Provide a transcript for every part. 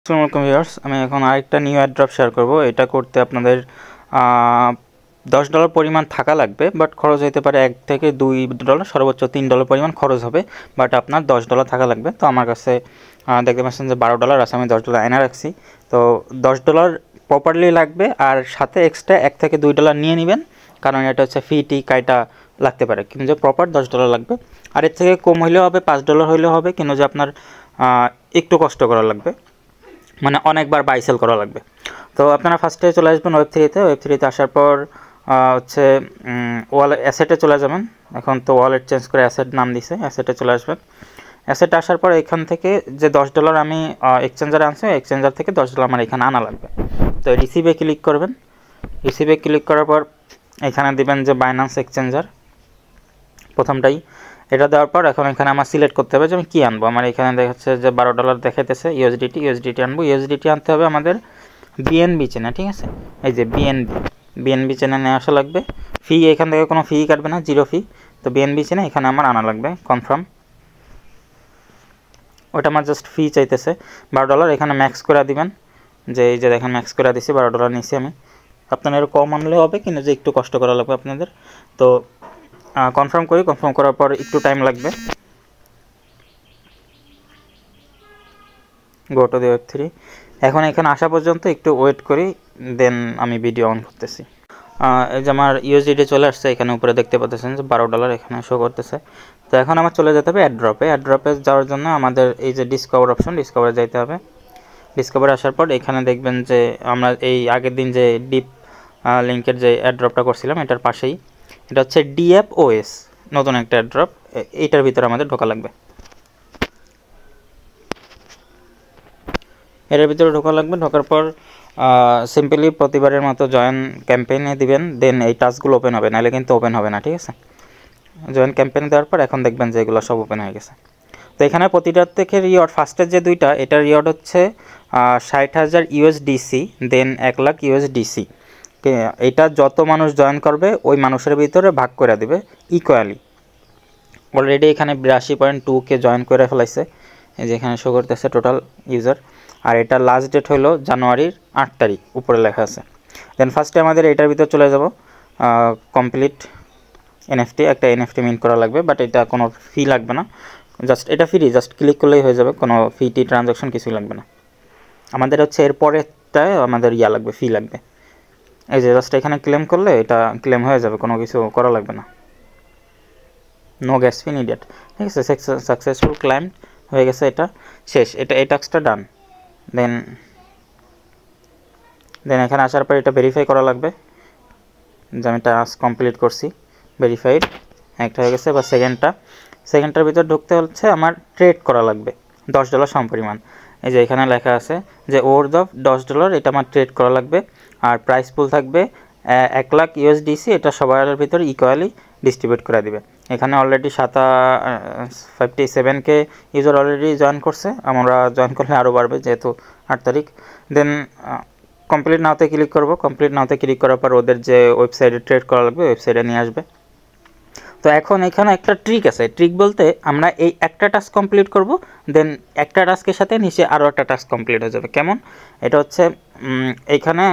আসসালামু আলাইকুম ভিউয়ার্স, আমি এখন আরেকটা নিউ অ্যাড্রপ শেয়ার করব। এটা করতে আপনাদের $10 পরিমাণ থাকা লাগবে, বাট খরচ হতে পারে $1 থেকে $2, সর্বোচ্চ $3 পরিমাণ খরচ হবে, বাট আপনার $10 থাকা লাগবে। তো আমার কাছে দেখতে পাচ্ছেন যে $12 আছে, আমি $10 এনে রাখছি। তো $10 প্রপারলি লাগবে, আর সাথে এক্সট্রা $1 থেকে $2 নিয়ে নেবেন, কারণ এটা হচ্ছে ফি কাইটা লাগতে পারে, কিন্তু যে প্রপার $10 লাগবে। আর এর থেকে কম হইলেও হবে, $5 হইলেও হবে, কিন্তু যে আপনার একটু কষ্ট করা লাগবে, মানে অনেকবার বাই সেল করা লাগবে। তো আপনারা ফার্স্টে চলে আসবেন ওয়েব3তে আসার পর হচ্ছে ওয়ালেট অ্যাসেটে চলে যাবেন। এখন তো ওয়ালেট চেঞ্জ করে অ্যাসেট নাম দিছে, অ্যাসেটে চলে আসবেন। অ্যাসেটে আসার পর এখান থেকে যে $10 আমি এক্সচেঞ্জারে আনছি, এক্সচেঞ্জার থেকে $10 আমার এখানে আনা লাগবে। তো রিসিভে ক্লিক করবেন। রিসিভে ক্লিক করার পর এখানে দিবেন যে বাইন্যান্স এক্সচেঞ্জার, প্রথমটাই এটা দেওয়ার পর এখন এখানে আমার সিলেক্ট করতে হবে যে আমি কী আনবো। আমার এখানে দেখাচ্ছে যে $12 দেখাইতেছে, ইউএসডিটি আনবো। ইউএসডিটি আনতে হবে আমাদের বিএনবি চেনে, ঠিক আছে। এই যে বিএনবি চেনে নিয়ে আসা লাগবে। ফি এখান থেকে কোনো ফি কাটবে না, 0 ফি। তো বিএনবি চেনে এখানে আমার আনা লাগবে, কনফার্ম। ওটা আমার জাস্ট ফি চাইতেছে $12, এখানে ম্যাক্স করে দিবেন। যে এই যে দেখেন ম্যাক্স করে দিছি, $12 নিয়েছি আমি। আপনাদের কম আনলেও হবে, কিন্তু যে একটু কষ্ট করা লাগবে আপনাদের। তো কনফার্ম করার পর একটু টাইম লাগবে। গো টু দি ওয়েব3। এখন এখানে আসা পর্যন্ত একটু ওয়েট করি, দেন আমি ভিডিও অন করতেছি। এই যে আমার ইউএসডিটি চলে আসছে, এখানে উপরে দেখতে পাচ্ছেন যে $12 এখানে শো করতেছে। তো এখন আমার চলে যেতে হবে অ্যাড্রপে যাওয়ার জন্য আমাদের এই যে ডিসকভার অপশন, ডিসকভারে যাইতে হবে। ডিসকভারে আসার পর এখানে দেখবেন যে আমরা এই আগের দিন যে ডিপ লিঙ্কের যে অ্যাড্রপটা করছিলাম, এটার পাশেই এটা হচ্ছে DFOS, নতুন একটা অ্যাড্রপ। এইটার ভিতরে আমাদের ঢোকা লাগবে। এটার ভিতরে ঢোকার পর সিম্পলি প্রতিবারের মতো জয়েন ক্যাম্পেইনে দিবেন, দেন এই টাস্কগুলো ওপেন হবে, নাহলে কিন্তু ওপেন হবে না, ঠিক আছে। জয়েন ক্যাম্পেইন দেওয়ার পর এখন দেখবেন যে এগুলো সব ওপেন হয়ে গেছে। তো এখানে প্রতিটার থেকে রিওয়ার্ড, ফার্স্টের যে দুইটা, এটার রিওয়ার্ড হচ্ছে 60,000 USDC, দেন 1 লাখ USDC। এটা যত মানুষ জয়েন করবে ওই মানুষের ভিতরে ভাগ করে দিবে ইকুয়ালি। অলরেডি এখানে 82.2K জয়েন করে ফেলাইছে, এই যে এখানে শো করতেছে টোটাল ইউজার। আর এটা লাস্ট ডেট হলো জানুয়ারির 8 তারিখ, উপরে লেখা আছে। দেন ফার্স্টে আমাদের এটার ভিতর চলে যাব, কমপ্লিট এনএফটি, একটা এনএফটি মিন্ট করা লাগবে, বাট এটা কোনো ফি লাগবে না, জাস্ট এটা ফ্রি, জাস্ট ক্লিক করলেই হয়ে যাবে, কোনো ফি ট্রানজাকশন কিছুই লাগবে না। আমাদের হচ্ছে এর পরেরটায় আমাদের লাগবে, ফি লাগবে। এই যে জাস্ট এখানে ক্লেম করলে এটা ক্লেম হয়ে যাবে, কোনো কিছু করা লাগবে না, নো গ্যাস ফি নিডেড, ঠিক আছে। সাকসেসফুল ক্লাইম হয়ে গেছে, এটা শেষ, এই টাস্কটা ডান। দেন এখানে আসার পর এটা ভেরিফাই করা লাগবে যে আমি টাস্ক কমপ্লিট করছি, ভেরিফাইড একটা হয়ে গেছে। বা সেকেন্ডটার ভিতর ঢুকতে হচ্ছে আমার ট্রেড করা লাগবে $10 সমপরিমাণ। এই যে এখানে লেখা আছে যে ওয়ার্থ অফ $10, এটা আমার ট্রেড করা লাগবে। আর প্রাইস পুল থাকবে 1 লাখ USDC, এটা সবার ভিতরে ইকুয়ালি ডিস্ট্রিবিউট করে দিবে। এখানে already 57K user already join করছে, আমরা জয়েন করলে আরও বাড়বে যেহেতু 8 তারিখ। দেন কমপ্লিট নাওতে ক্লিক করব। কমপ্লিট নাওতে ক্লিক করার পর ওদের যে ওয়েবসাইটে ট্রেড করা লাগবে ওয়েবসাইটে নিয়ে আসবে। তো এখন এখানে একটা ট্রিক আছে, ট্রিক বলতে আমরা এই একটা টাস্ক কমপ্লিট করব, দেন একটা টাস্কের সাথে নিচে আরও একটা টাস্ক কমপ্লিট হয়ে যাবে। কেমন? এটা হচ্ছে এখানে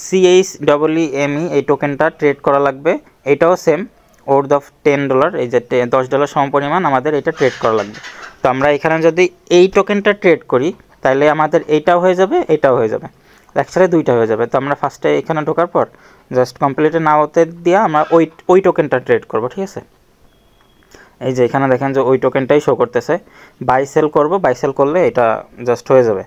CHEEME এই টোকেনটা ট্রেড করা লাগবে, এটাও সেম ওয়ার্থ অফ $10, এই যে $10 সমপরিমাণ আমাদের এটা ট্রেড করা লাগবে। তো আমরা এখানে যদি এই টোকেনটা ট্রেড করি তাহলে আমাদের এইটাও হয়ে যাবে, এটাও হয়ে যাবে, একসাথে দুইটা হয়ে যাবে। তো আমরা ফার্স্টে এখানে ঢোকার পর জাস্ট কমপ্লিটে নাওতে দিয়ে আমরা ওই টোকেনটা ট্রেড করব, ঠিক আছে। এই যে এখানে দেখেন যে ওই টোকেনটাই শো করতেছে, বাই সেল করব, বাই সেল করলে এটা জাস্ট হয়ে যাবে।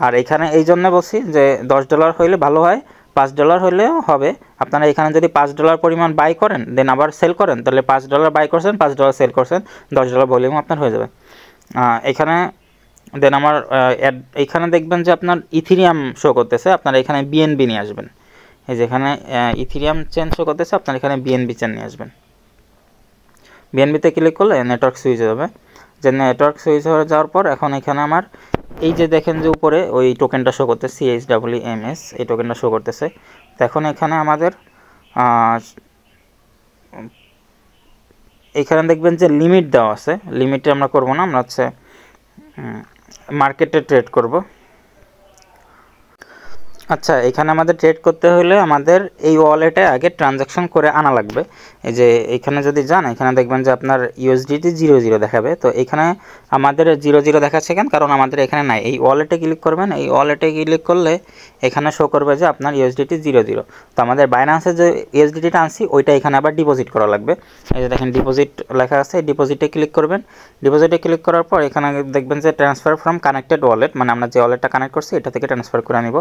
আর এখানে এই জন্য বলছি যে $10 হইলে ভালো হয়, $5 হইলেও হবে। আপনারা এখানে যদি $5 পরিমাণ বাই করেন, দেন আবার সেল করেন, তাহলে $5 বাই করছেন, $5 সেল করছেন, $10 ভলিউম আপনার হয়ে যাবে এখানে। দেন আমার এখানে দেখবেন যে আপনার ইথিরিয়াম শো করতেছে, আপনারা এখানে বিএনবি নিয়ে আসবেন। এই যে এখানে ইথিরিয়াম চেন শো করতেছে, আপনারা এখানে বিএনবি চেন নিয়ে আসবেন। বিএনবিতে ক্লিক করলে নেটওয়ার্ক সুইচ হয়ে যাবে। যে নেটওয়ার্ক সুইচ হয়ে যাওয়ার পর এখন এখানে আমার এই যে দেখেন যে উপরে ওই টোকেনটা শো করতেছে CHEEMS, এই টোকেনটা শো করতেছে। তো এখন এখানে আমাদের এখানে দেখবেন যে লিমিট দেওয়া আছে, লিমিটে আমরা করব না, আমরা হচ্ছে মার্কেটে ট্রেড করব। আচ্ছা, এখানে আমাদের ট্রেড করতে হলে আমাদের এই ওয়ালেটে আগে ট্রানজ্যাকশন করে আনা লাগবে। এই যে এখানে যদি যান, এখানে দেখবেন যে আপনার ইউএসডিটি 00 দেখাবে। তো এখানে আমাদের 00 দেখাচ্ছে কেন? কারণ আমাদের এখানে নাই। এই ওয়ালেটে ক্লিক করবেন, এই ওয়ালেটে ক্লিক করলে এখানে শো করবে যে আপনার ইউএসডিটি 00। তো আমাদের বাইন্যান্সে যে ইউএসডিটিটা আনছি ওইটা এখানে আবার ডিপোজিট করা লাগবে। এই যে দেখেন ডিপোজিট লেখা আছে, ডিপোজিটে ক্লিক করবেন। ডিপোজিটে ক্লিক করার পর এখানে দেখবেন যে ট্রান্সফার ফ্রম কানেক্টেড ওয়ালেট, মানে আমরা যে ওয়ালেটটা কানেক্ট করছি এটা থেকে ট্রান্সফার করে নিব।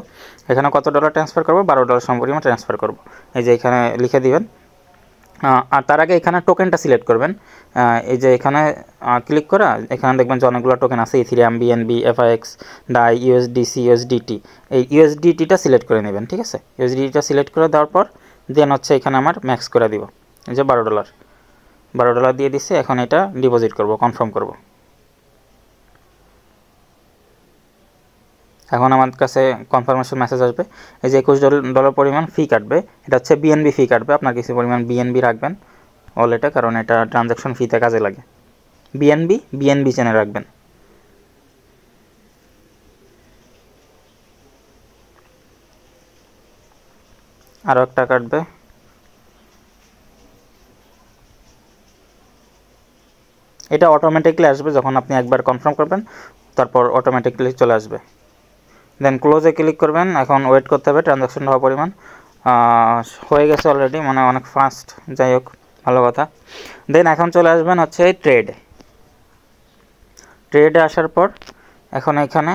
এখানে কত ডলার ট্রান্সফার করব? $12 সমপরিমাণ ট্রান্সফার করব। এই যে এখানে লিখে দিবেন। আর তার আগে এখানে টোকেনটা সিলেক্ট করবেন। এই যে এখানে ক্লিক করা, এখানে দেখবেন যে অনেকগুলো টোকেন আছে, ethereum, BNB, এফআইএক্স, die, USDC, USDT. এই ইউএসডিটিটা সিলেক্ট করে নেবেন, ঠিক আছে? ইউএসডিটিটা সিলেক্ট করে দেওয়ার পর দেন হচ্ছে এখানে আমার ম্যাক্স করে দিব। এই যে $12 দিয়ে দিচ্ছি। এখন এটা ডিপোজিট করব, কনফার্ম করব। এখন আমার কাছে কনফার্মেশন মেসেজ আসবে। এই যে $21 পরিমাণ ফি কাটবে, এটা হচ্ছে বিএনবি ফি কাটবে। আপনার কিছু পরিমাণ বিএনবি রাখবেন ওয়ালেটে, কারণ এটা ট্রানজ্যাকশন ফিতে কাজে লাগে। বিএনবি চেনে রাখবেন। আরও একটা কাটবে। এটা অটোমেটিকলি আসবে যখন আপনি একবার কনফার্ম করবেন, তারপর অটোমেটিকলি চলে আসবে। দেন ক্লোজে ক্লিক করবেন। এখন ওয়েট করতে হবে ট্রানজ্যাকশন হওয়ার পরিমাণ। হয়ে গেছে অলরেডি, মানে অনেক ফাস্ট। যাই হোক, ভালো কথা। দেন এখন চলে আসবেন হচ্ছে ট্রেডে আসার পর এখন এখানে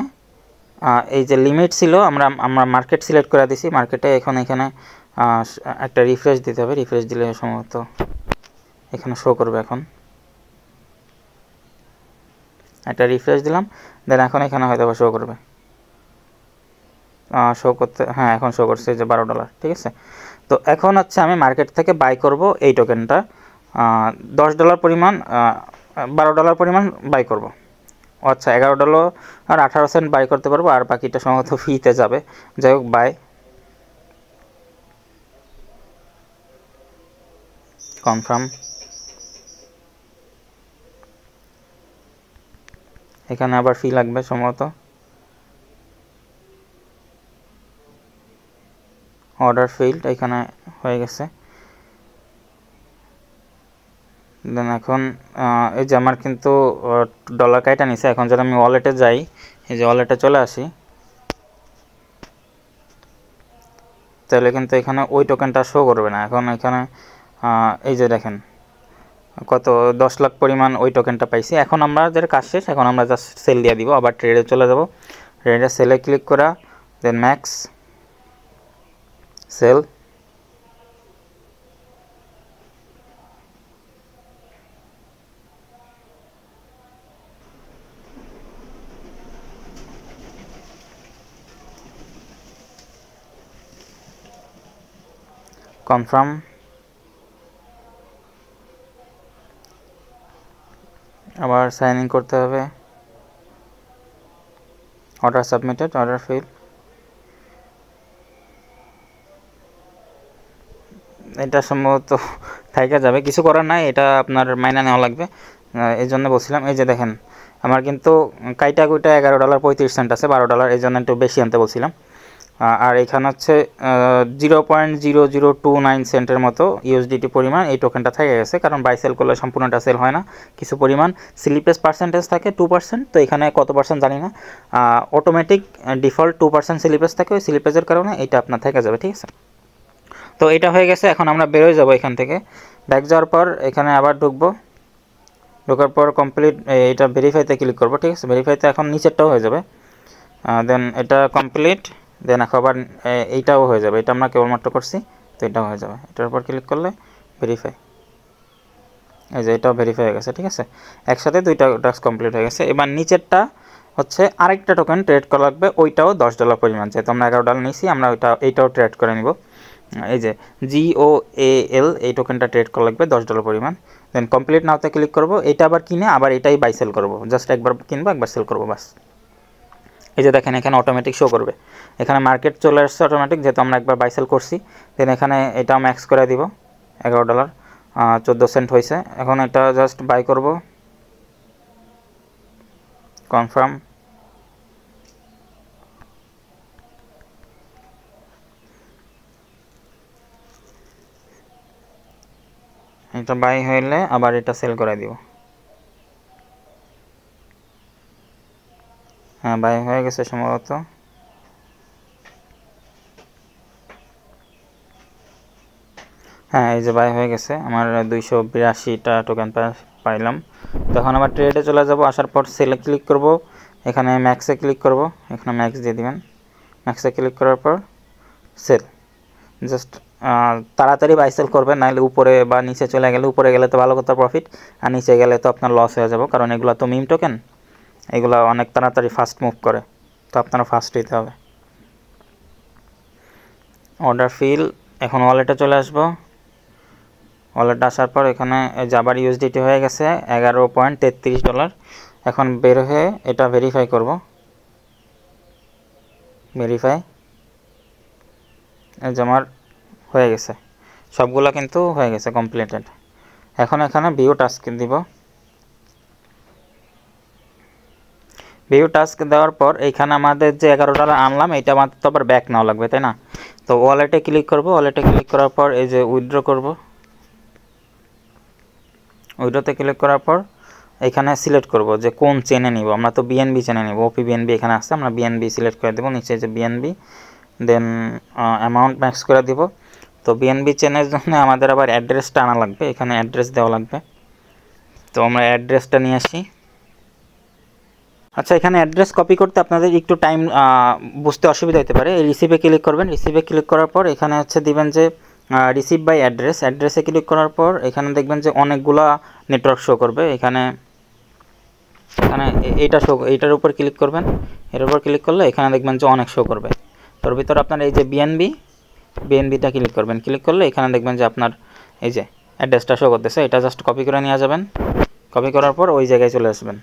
এই যে লিমিট ছিল, আমরা মার্কেট সিলেক্ট করে দিছি। মার্কেটে এখন এখানে একটা রিফ্রেশ দিতে হবে। রিফ্রেশ দিলে সম্ভবত এখানে শো করবে। এখন একটা রিফ্রেশ দিলাম, দেন এখন এখানে হয়তো শো করবে। শো করতে, হ্যাঁ এখন শো করছে যে $12, ঠিক আছে? তো এখন হচ্ছে আমি মার্কেট থেকে বাই করব এই টোকেনটা। $10 পরিমাণ, $12 পরিমাণ বাই করব। আচ্ছা, $11.18 বাই করতে পারবো, আর বাকিটা সম্ভবত ফিতে যাবে। যাই হোক, বাই, কনফার্ম। এখানে আবার ফি লাগবে সম্ভবত। অর্ডার ফেইল্ড এখানে হয়ে গেছে। দেন এখন এই যে আমার কিন্তু ডলার কাইটা নিছে। এখন যদি আমি ওয়ালেটে যাই, এই যে ওয়ালেটে চলে আসি, তাহলে কিন্তু এখানে ওই টোকেনটা শো করবে না। এখন এখানে এই যে দেখেন কত 10 লাখ পরিমাণ ওই টোকেনটা পাইছি। এখন আমরা যেটা কাজ শেষ, এখন আমরা জাস্ট সেল দিয়ে দিব। আবার ট্রেডে চলে যাব। ট্রেডে সেলে ক্লিক করা, দেন ম্যাক্স সেল। কনফার্ম। আবার সাইন ইন করতে হবে। Order submitted, order fail. এটা সম্ভবত থাইকা যাবে, কিছু করার নাই, এটা আপনার মাইনা নেওয়া লাগবে। এই জন্য বলছিলাম। এই যে দেখেন আমার কিন্তু কাইটা কুইটা $11.35 আছে, $12, এই জন্য একটু বেশি আনতে বলছিলাম। আর এখানে হচ্ছে 0.0029 সেন্টের মতো ইউএসডিটি পরিমাণ এই টোকেনটা থেকে গেছে, কারণ বাই সেল করলে সম্পূর্ণটা সেল হয় না। কিছু পরিমাণ স্লিপেজ পার্সেন্টেজ থাকে 2%। তো এখানে কত পার্সেন্ট জানি না, অটোমেটিক ডিফল্ট 2% স্লিপেজ থাকে। ওই স্লিপেজের কারণে এটা আপনার থেকে যাবে, ঠিক আছে? তো এটা হয়ে গেছে। এখন আমরা বেরোয় যাব এখান থেকে। ব্যাক যাওয়ার পর এখানে আবার ঢোকার পর কমপ্লিট, এটা ভেরিফাইতে ক্লিক করব, ঠিক আছে? ভেরিফাইতে এখন নিচেরটাও হয়ে যাবে। দেন এটা কমপ্লিট, দেন আবার এইটাও হয়ে যাবে। এটা আমরা কেবলমাত্র করছি, তো এটাও হয়ে যাবে। এটার উপর ক্লিক করলে ভেরিফাই, এই যে এটাও ভেরিফাই হয়ে গেছে, ঠিক আছে? একসাথে দুইটা টাস্ক কমপ্লিট হয়ে গেছে। এবার নিচেরটা হচ্ছে আরেকটা টোকেন ট্রেড করা লাগবে, ওইটাও $10 পরিমাণ। যেহেতু আমরা $11 নিয়েছি, আমরা এইটাও ট্রেড করে নিব। এই যে GOAL এই টোকেনটা ট্রেড করা লাগবে $10 পরিমাণ। দেন কমপ্লিট নাওতে ক্লিক করব। এটা আবার কিনে আবার এটাই বাই সেল করব। জাস্ট একবার কিনবো, একবার সেল করব, বাস। এই যে দেখেন এখানে অটোমেটিক শো করবে। এখানে মার্কেট চলে আসছে অটোমেটিক, যেহেতু আমরা একবার বাই সেল করছি। দেন এখানে এটা ম্যাক্স করে দিব, $11, 14 সেন্ট হয়েছে। এখন এটা জাস্ট বাই করব, কনফার্ম। এটা বাই হইলে আবার এটা সেল করে দিব। হ্যাঁ বাই হয়ে গেছে সম্ভবত। হ্যাঁ এই যে বাই হয়ে গেছে, আমার 282টা টোকেন পাইলাম। তখন আবার ট্রেডে চলে যাব, আসার পর সেলে ক্লিক করব, এখানে ম্যাক্সে ক্লিক করব, এখানে ম্যাক্স দিয়ে দিবেন। ম্যাক্সে ক্লিক করার পর সেল, জাস্ট তাড়াতাড়ি বাই সেল করবেন, নাহলে উপরে বা নিচে চলে গেলে, উপরে গেলে তো ভালো কথা প্রফিট, আর নিচে গেলে তো আপনার লস হয়ে যাবে, কারণ এগুলো তো মিম টোকেন, এগুলো অনেক তাড়াতাড়ি ফাস্ট মুভ করে, তো আপনারা ফাস্ট হইতে হবে। অর্ডার ফিল, এখন ওয়ালেটে চলে আসবো। ওয়ালেটে আসার পর এখানে জাবার ইউএসডিটি হয়ে গেছে $11.33। এখন বের হয়ে এটা ভেরিফাই করব। ভেরিফাই, এই যে আমার হয়ে গেছে, সবগুলো কিন্তু হয়ে গেছে কমপ্লিটেড। এখন এখানে ভিউ টাস্ক দিব। ভিউ টাস্ক দেওয়ার পর এইখানে আমাদের যে $11 আনলাম, এটা আমাদের তো আবার ব্যাক নেওয়া লাগবে, তাই না? তো ওয়ালেটে ক্লিক করব, ওয়ালেটে ক্লিক করার পর এই যে উইথড্র করব, উইথড্রতে ক্লিক করার পর এখানে সিলেক্ট করব যে কোন চেনে নিব। আমরা তো বিএনবি চেনে নিব, ওপি বিএনবি এখানে আসছে, আমরা বিএনবি সিলেক্ট করে দেব, নিচে যে বিএনবি, দেন অ্যামাউন্ট ম্যাক্স করে দিব। তো বিএনবি চেনের জন্য আমাদের আবার অ্যাড্রেসটা আনা লাগবে, এখানে অ্যাড্রেস দেওয়া লাগবে। তো আমরা অ্যাড্রেসটা নিয়ে আসি। আচ্ছা, এখানে অ্যাড্রেস কপি করতে আপনাদের একটু টাইম বুঝতে অসুবিধা হতে পারে। এই রিসিভে ক্লিক করবেন, রিসিভে ক্লিক করার পর এখানে হচ্ছে দিবেন যে রিসিভ বাই অ্যাড্রেস। অ্যাড্রেসে ক্লিক করার পর এখানে দেখবেন যে অনেকগুলা নেটওয়ার্ক শো করবে। এখানে এইটার উপর ক্লিক করবেন, এর উপর ক্লিক করলে এখানে দেখবেন যে অনেক শো করবে। তোর ভিতর আপনার এই যে বিএনবিটা ক্লিক করবেন, ক্লিক করলে এখানে দেখবেন যে আপনার এই যে অ্যাড্রেসটা শো করতেছে, এটা জাস্ট কপি করে নিয়ে যাবেন। কপি করার পর ওই জায়গায় চলে আসবেন।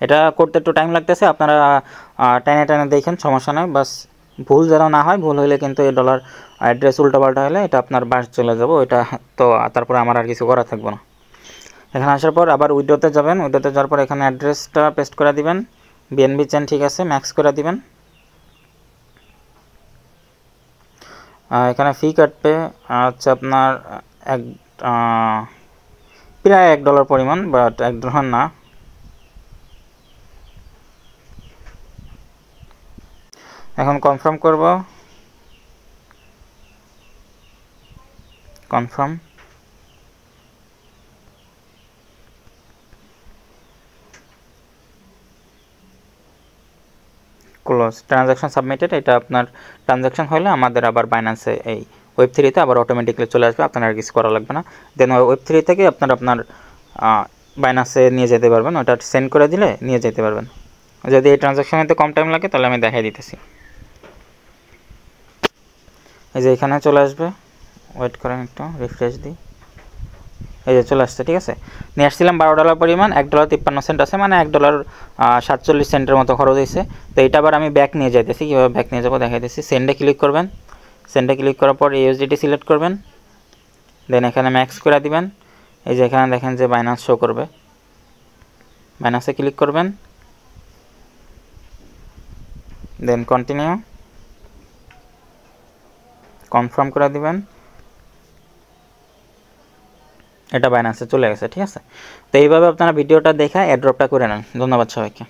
এটা করতে একটু টাইম লাগতেছে, আপনারা টেনে টেনে দেখেন, সমস্যা নয়, বাস ভুল যেন না হয়। ভুল হইলে কিন্তু এই ডলার অ্যাড্রেস উল্টোপাল্টা হলে এটা আপনার বাস চলে যাবো, এটা তো তারপরে আমার আর কিছু করা থাকবে না। এখানে আসার পর আবার উইডোতে যাবেন, উইডোতে যাওয়ার পর এখানে অ্যাড্রেসটা পেস্ট করে দিবেন, বিএনবি চেন ঠিক আছে, ম্যাক্স করে দিবেন। এখানে ফি কাটবে হচ্ছে আপনার প্রায় $1 পরিমাণ, বাট $1 না। এখন কনফার্ম করব, কনফার্ম। Close, transaction submitted. এটা আপনার ট্রানজাকশন হলে আমাদের আবার বাইন্যান্সে এই ওয়েব3তে আবার অটোমেটিকলি চলে আসবে, আপনার আর কিছু করা লাগবে না। দেন ওয়েব3 থেকে আপনার বাইন্যান্সে নিয়ে যেতে পারবেন, ওটা সেন্ড করে দিলে নিয়ে যেতে পারবেন। যদি এই ট্রানজাকশনেতে কম টাইম লাগে তাহলে আমি দেখাই দিতেছি। এই যে এখানে চলে আসবে, ওয়েট করেন একটু, রিফ্রেশ দিই। এই যে চলে আসছে, ঠিক আছে। নিয়ে আসছিলাম $12 পরিমাণ, $1.53 আছে, মানে $1.47 মতো খরচ হয়েছে। তো এটা আবার আমি ব্যাক নিয়ে যাইতেছি, কীভাবে ব্যাক নিয়ে যাবো দেখাইতেছি। সেন্ডে ক্লিক করবেন, সেন্ডে ক্লিক করার পর ইউএসডিটি সিলেক্ট করবেন, দেন এখানে ম্যাক্স করে দিবেন। এই যে এখানে দেখেন যে বাইন্যান্স শো করবে, বাইন্যান্সে ক্লিক করবেন, দেন কন্টিনিউ, কনফার্ম করে দিবেন। এটা বাইন্যান্সে চলে গেছে, ঠিক আছে। তো এইভাবে আপনারা ভিডিওটা দেখে এয়ারড্রপটা করে নেন। ধন্যবাদ সবাইকে।